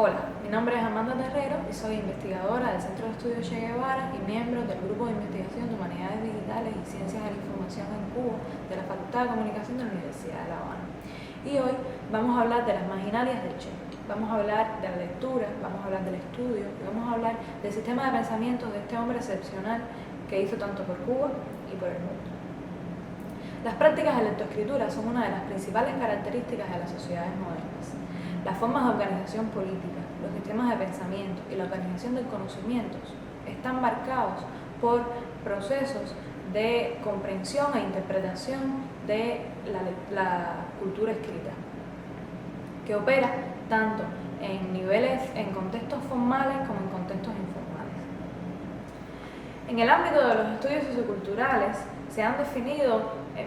Hola, mi nombre es Amanda Terrero y soy investigadora del Centro de Estudios Che Guevara y miembro del Grupo de Investigación de Humanidades Digitales y Ciencias de la Información en Cuba de la Facultad de Comunicación de la Universidad de La Habana. Y hoy vamos a hablar de las marginalias del Che. Vamos a hablar de la lectura, vamos a hablar del estudio y vamos a hablar del sistema de pensamiento de este hombre excepcional que hizo tanto por Cuba y por el mundo. Las prácticas de lectoescritura son una de las principales características de las sociedades modernas. Las formas de organización política, los sistemas de pensamiento y la organización del conocimiento están marcados por procesos de comprensión e interpretación de la cultura escrita, que opera tanto en contextos formales como en contextos informales. En el ámbito de los estudios socioculturales se han definido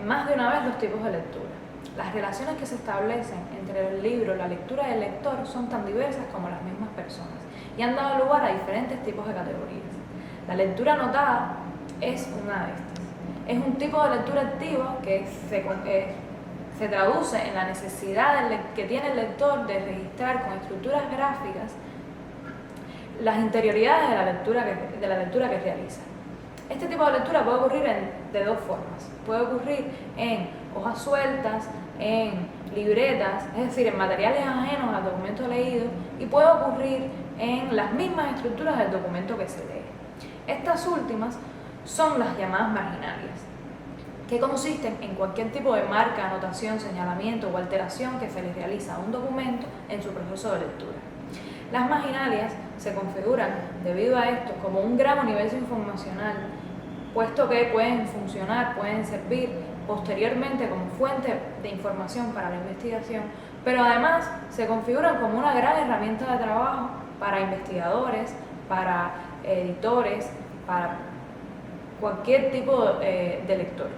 más de una vez los tipos de lectura. Las relaciones que se establecen entre el libro, la lectura y el lector son tan diversas como las mismas personas y han dado lugar a diferentes tipos de categorías. La lectura anotada es una de estas. Es un tipo de lectura activa que se traduce en la necesidad que tiene el lector de registrar con estructuras gráficas las interioridades de la lectura que realiza. Este tipo de lectura puede ocurrir de dos formas. Puede ocurrir en hojas sueltas, en libretas, es decir, en materiales ajenos al documento leído, y puede ocurrir en las mismas estructuras del documento que se lee. Estas últimas son las llamadas marginalias, que consisten en cualquier tipo de marca, anotación, señalamiento o alteración que se le realiza a un documento en su proceso de lectura. Las marginalias se configuran, debido a esto, como un gran universo informacional, puesto que pueden servir posteriormente como fuente de información para la investigación, pero además se configuran como una gran herramienta de trabajo para investigadores, para editores, para cualquier tipo de lector.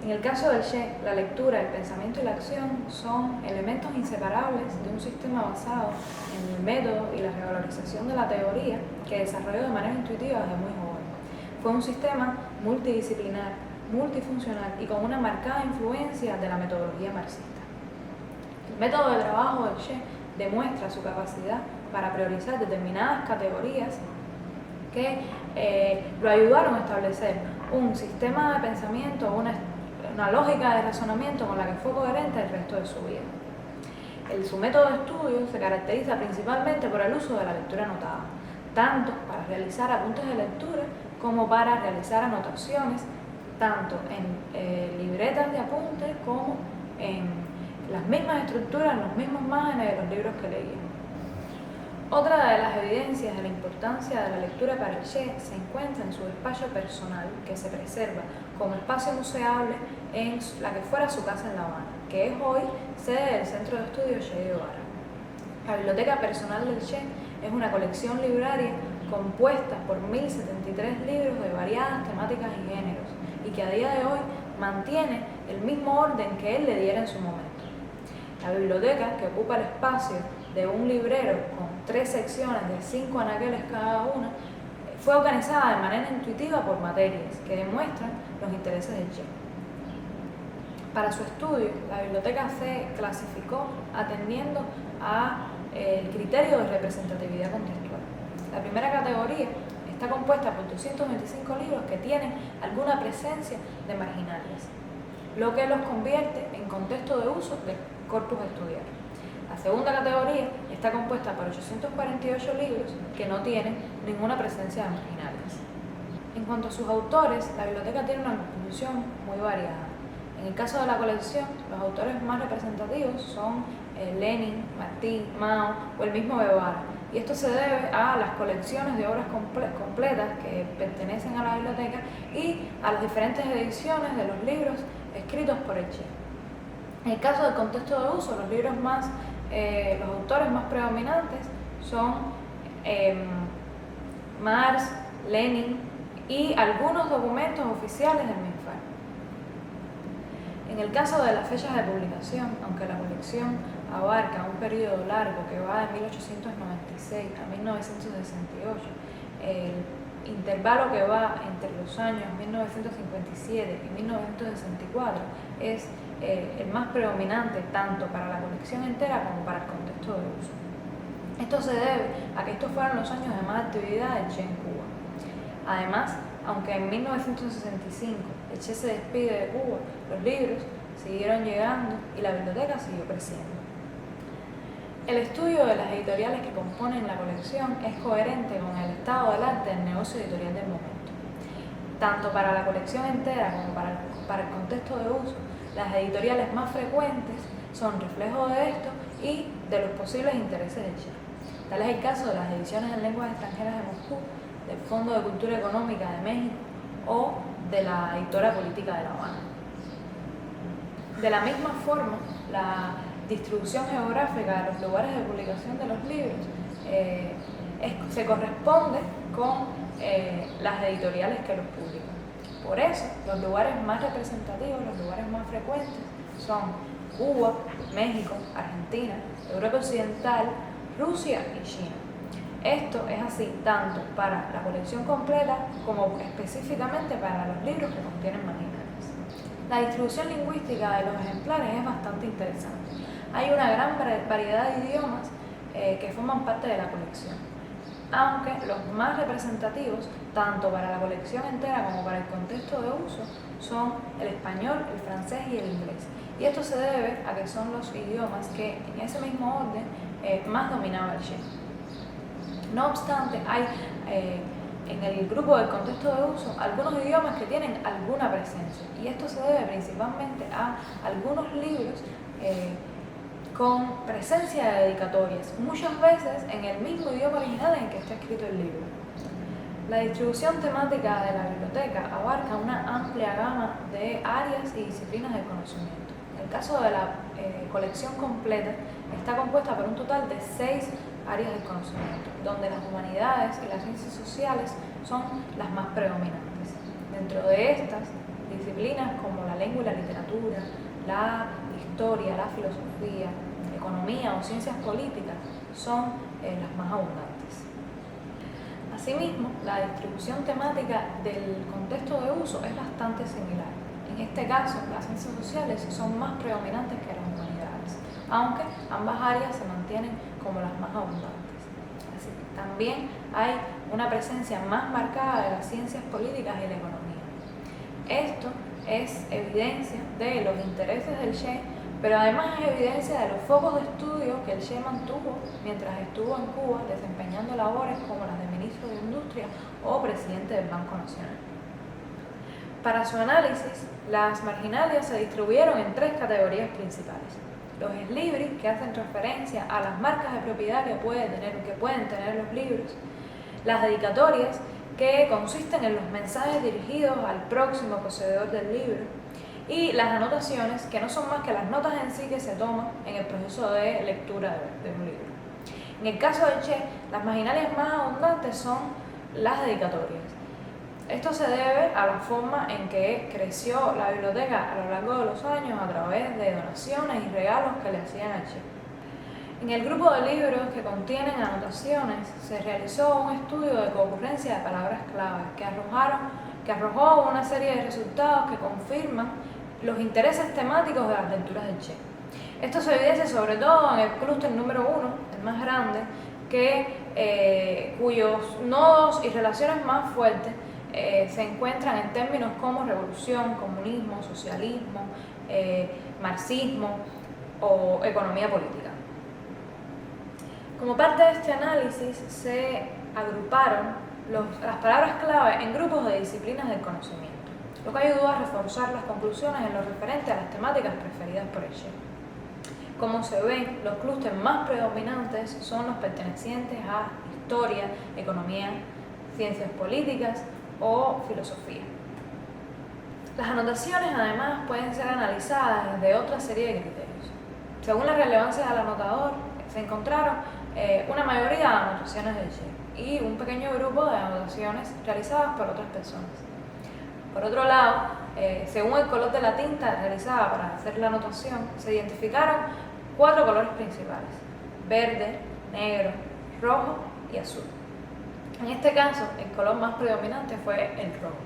En el caso del Che, la lectura, el pensamiento y la acción son elementos inseparables de un sistema basado en el método y la revalorización de la teoría que desarrolló de manera intuitiva desde muy joven. Fue un sistema multidisciplinar, multifuncional y con una marcada influencia de la metodología marxista. El método de trabajo del Che demuestra su capacidad para priorizar determinadas categorías que lo ayudaron a establecer un sistema de pensamiento, una lógica de razonamiento con la que fue coherente el resto de su vida. Su método de estudio se caracteriza principalmente por el uso de la lectura anotada, tanto para realizar apuntes de lectura como para realizar anotaciones, tanto en libretas de apuntes como en las mismas estructuras, en los mismos márgenes de los libros que leía. Otra de las evidencias de la importancia de la lectura para el Che se encuentra en su despacho personal, que se preserva como espacio museable en la que fuera su casa en La Habana, que es hoy sede del Centro de Estudios Che Guevara. La biblioteca personal del Che es una colección libraria compuesta por 1073 libros de variadas temáticas y géneros, y que a día de hoy mantiene el mismo orden que él le diera en su momento. La biblioteca, que ocupa el espacio de un librero con 3 secciones de 5 anaqueles cada una, fue organizada de manera intuitiva por materias que demuestran los intereses del Che. Para su estudio, la biblioteca se clasificó atendiendo al criterio de representatividad contextual. La primera categoría está compuesta por 225 libros que tienen alguna presencia de marginalias, lo que los convierte en contexto de uso del corpus a estudiar. La segunda categoría está compuesta por 848 libros que no tienen ninguna presencia de marginales. En cuanto a sus autores, la biblioteca tiene una composición muy variada. En el caso de la colección, los autores más representativos son Lenin, Martí, Mao o el mismo Guevara. Y esto se debe a las colecciones de obras completas que pertenecen a la biblioteca y a las diferentes ediciones de los libros escritos por el Che. En el caso del contexto de uso, los autores más predominantes son Marx, Lenin y algunos documentos oficiales del MINFAR. En el caso de las fechas de publicación, aunque la colección abarca un periodo largo que va de 1896 a 1968, el intervalo que va entre los años 1957 y 1964 es el más predominante tanto para la colección entera como para el contexto de uso. Esto se debe a que estos fueron los años de más actividad del Che en Cuba. Además, aunque en 1965 el Che se despide de Cuba, los libros siguieron llegando y la biblioteca siguió creciendo. El estudio de las editoriales que componen la colección es coherente con el estado del arte del negocio editorial del momento. Tanto para la colección entera como para el contexto de uso, las editoriales más frecuentes son reflejo de esto y de los posibles intereses del Che. Tal es el caso de las ediciones en lenguas extranjeras de Moscú, del Fondo de Cultura Económica de México o de la Editora Política de La Habana. De la misma forma, la distribución geográfica de los lugares de publicación de los libros se corresponde con las editoriales que los publican. Por eso, los lugares más representativos, los lugares más frecuentes son Cuba, México, Argentina, Europa Occidental, Rusia y China. Esto es así tanto para la colección completa como específicamente para los libros que contienen marginales. La distribución lingüística de los ejemplares es bastante interesante. Hay una gran variedad de idiomas que forman parte de la colección, aunque los más representativos, tanto para la colección entera como para el contexto de uso, son el español, el francés y el inglés. Y esto se debe a que son los idiomas que en ese mismo orden más dominaba el Che. No obstante, hay en el grupo del contexto de uso algunos idiomas que tienen alguna presencia, y esto se debe principalmente a algunos libros con presencia de dedicatorias, muchas veces en el mismo idioma original en el que está escrito el libro. La distribución temática de la biblioteca abarca una amplia gama de áreas y disciplinas del conocimiento. En el caso de la colección completa, está compuesta por un total de 6 áreas del conocimiento, donde las humanidades y las ciencias sociales son las más predominantes. Dentro de estas, disciplinas como la lengua y la literatura, la historia, la filosofía, economía o ciencias políticas son las más abundantes. Asimismo, la distribución temática del contexto de uso es bastante similar. En este caso, las ciencias sociales son más predominantes que las humanidades, aunque ambas áreas se mantienen como las más abundantes. Así que también hay una presencia más marcada de las ciencias políticas y la economía. Esto es evidencia de los intereses del Che, pero además es evidencia de los focos de estudio que el Che mantuvo mientras estuvo en Cuba desempeñando labores como las de ministro de Industria o presidente del Banco Nacional. Para su análisis, las marginalias se distribuyeron en 3 categorías principales. Los ex libris, que hacen referencia a las marcas de propiedad que pueden tener los libros. Las dedicatorias, que consisten en los mensajes dirigidos al próximo poseedor del libro. Y las anotaciones, que no son más que las notas en sí que se toman en el proceso de lectura de un libro. En el caso del Che, las marginalias más abundantes son las dedicatorias. Esto se debe a la forma en que creció la biblioteca a lo largo de los años a través de donaciones y regalos que le hacían al Che. En el grupo de libros que contienen anotaciones se realizó un estudio de concurrencia de palabras clave que arrojó una serie de resultados que confirman los intereses temáticos de las lecturas del Che. Esto se evidencia sobre todo en el clúster número 1, el más grande, cuyos nodos y relaciones más fuertes se encuentran en términos como revolución, comunismo, socialismo, marxismo o economía política. Como parte de este análisis se agruparon las palabras clave en grupos de disciplinas del conocimiento, lo que ayudó a reforzar las conclusiones en lo referente a las temáticas preferidas por el Che. Como se ven, los clústeres más predominantes son los pertenecientes a historia, economía, ciencias políticas o filosofía. Las anotaciones, además, pueden ser analizadas desde otra serie de criterios. Según la relevancia del anotador, se encontraron una mayoría de anotaciones del Che y un pequeño grupo de anotaciones realizadas por otras personas. Por otro lado, según el color de la tinta realizada para hacer la anotación, se identificaron 4 colores principales: verde, negro, rojo y azul. En este caso, el color más predominante fue el rojo,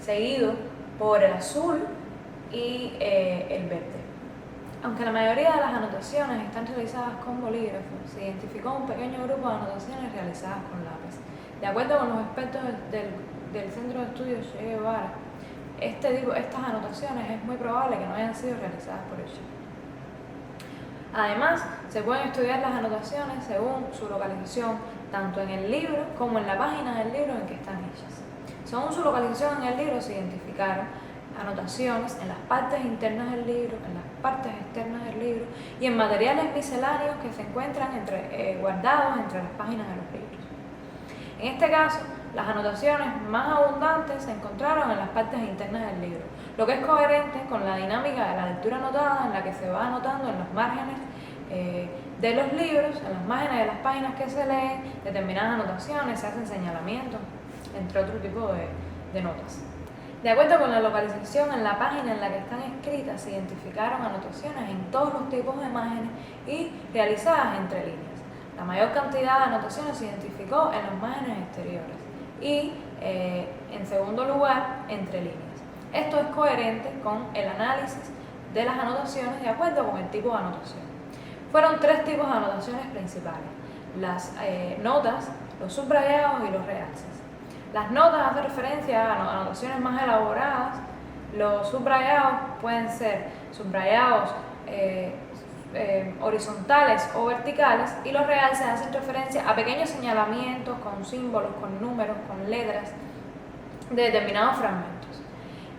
seguido por el azul y el verde. Aunque la mayoría de las anotaciones están realizadas con bolígrafo, se identificó un pequeño grupo de anotaciones realizadas con lápiz. De acuerdo con los expertos del Centro de Estudios Che Guevara, estas anotaciones es muy probable que no hayan sido realizadas por el Che. Además, se pueden estudiar las anotaciones según su localización, tanto en el libro como en la página del libro en que están hechas. Según su localización en el libro se identificaron anotaciones en las partes internas del libro, en las partes externas del libro y en materiales misceláneos que se encuentran guardados entre las páginas de los libros. En este caso, las anotaciones más abundantes se encontraron en las partes internas del libro, lo que es coherente con la dinámica de la lectura anotada, en la que se va anotando en los márgenes de los libros, en los márgenes de las páginas que se leen, determinadas anotaciones, se hacen señalamientos, entre otro tipo de notas. De acuerdo con la localización en la página en la que están escritas, se identificaron anotaciones en todos los tipos de imágenes y realizadas entre líneas. La mayor cantidad de anotaciones se identificó en los márgenes exteriores y, en segundo lugar, entre líneas. Esto es coherente con el análisis de las anotaciones de acuerdo con el tipo de anotación. Fueron tres tipos de anotaciones principales: las notas, los subrayados y los realces. Las notas hacen referencia a anotaciones más elaboradas. Los subrayados pueden ser subrayados horizontales o verticales, y los realces hacen referencia a pequeños señalamientos con símbolos, con números, con letras de determinados fragmentos.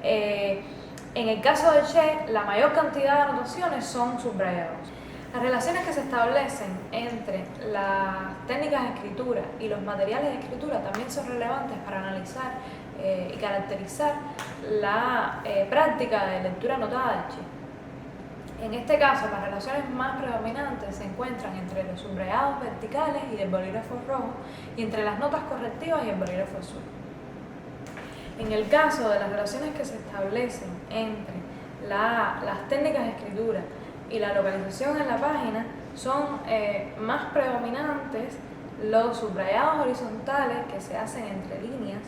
En el caso del Che, la mayor cantidad de anotaciones son subrayados. Las relaciones que se establecen entre las técnicas de escritura y los materiales de escritura también son relevantes para analizar y caracterizar la práctica de lectura anotada del Che. En este caso, las relaciones más predominantes se encuentran entre los subrayados verticales y el bolígrafo rojo, y entre las notas correctivas y el bolígrafo azul. En el caso de las relaciones que se establecen entre las técnicas de escritura y la localización en la página, son más predominantes los subrayados horizontales que se hacen entre líneas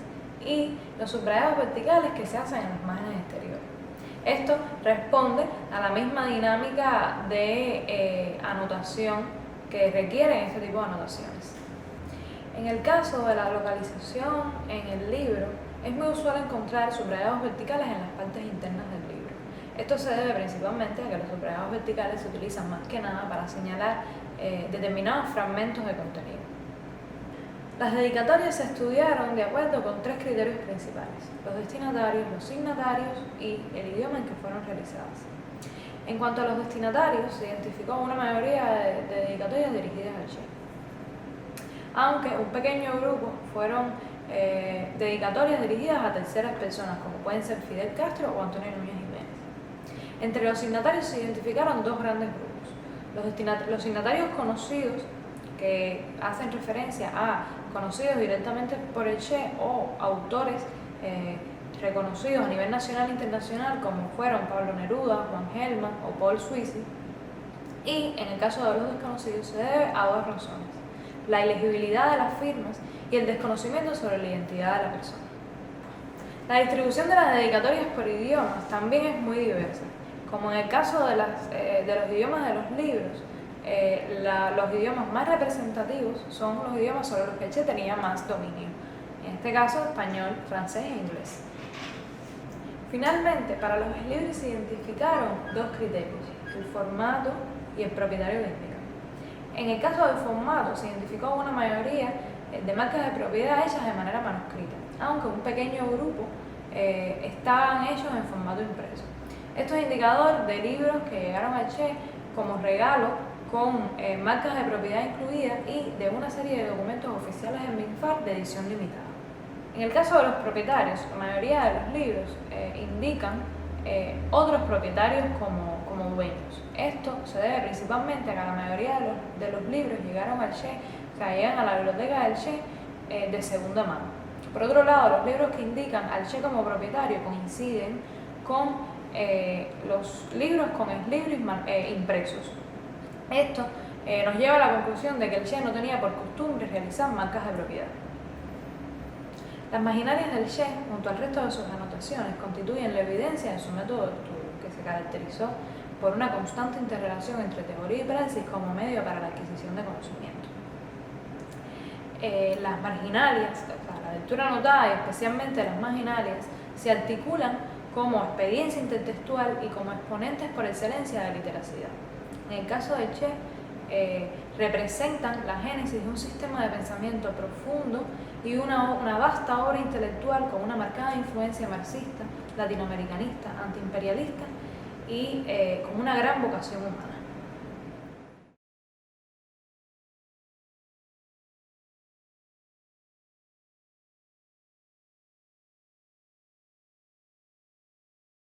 y los subrayados verticales que se hacen en los márgenes exteriores. Esto responde a la misma dinámica de anotación que requieren este tipo de anotaciones. En el caso de la localización en el libro, es muy usual encontrar subrayados verticales en las partes internas del libro. Esto se debe principalmente a que los subrayados verticales se utilizan más que nada para señalar determinados fragmentos de contenido. Las dedicatorias se estudiaron de acuerdo con tres criterios principales: los destinatarios, los signatarios y el idioma en que fueron realizadas. En cuanto a los destinatarios, se identificó una mayoría de dedicatorias dirigidas al Che, aunque un pequeño grupo fueron dedicatorias dirigidas a terceras personas, como pueden ser Fidel Castro o Antonio Núñez Jiménez. Entre los signatarios se identificaron dos grandes grupos: los signatarios conocidos, que hacen referencia a conocidos directamente por el Che o autores reconocidos a nivel nacional e internacional, como fueron Pablo Neruda, Juan Gelman o Paul Suissi. Y en el caso de los desconocidos se debe a dos razones: la ilegibilidad de las firmas y el desconocimiento sobre la identidad de la persona. La distribución de las dedicatorias por idiomas también es muy diversa. Como en el caso de los idiomas de los libros, los idiomas más representativos son los idiomas sobre los que el Che tenía más dominio, en este caso español, francés e inglés. Finalmente, para los libros se identificaron dos criterios: el formato y el propietario bíblico. En el caso del formato se identificó una mayoría de marcas de propiedad hechas de manera manuscrita, aunque un pequeño grupo estaban hechos en formato impreso. Esto es indicador de libros que llegaron al Che como regalo, con marcas de propiedad incluidas, y de una serie de documentos oficiales en MINFAR de edición limitada. En el caso de los propietarios, la mayoría de los libros indican otros propietarios como dueños. Esto se debe principalmente a que la mayoría de los libros llegaron al Che, o sea, llegan a la biblioteca del Che de segunda mano. Por otro lado, los libros que indican al Che como propietario coinciden con los libros con eslibris impresos. Esto nos lleva a la conclusión de que el Che no tenía por costumbre realizar marcas de propiedad. Las marginalias del Che, junto al resto de sus anotaciones, constituyen la evidencia de su método de estudio, que se caracterizó por una constante interrelación entre teoría y praxis como medio para la adquisición de conocimiento. Las marginalias, la lectura anotada y especialmente las marginalias, se articulan como experiencia intertextual y como exponentes por excelencia de literacidad. En el caso de Che, representan la génesis de un sistema de pensamiento profundo y una vasta obra intelectual con una marcada influencia marxista, latinoamericanista, antiimperialista y con una gran vocación humana.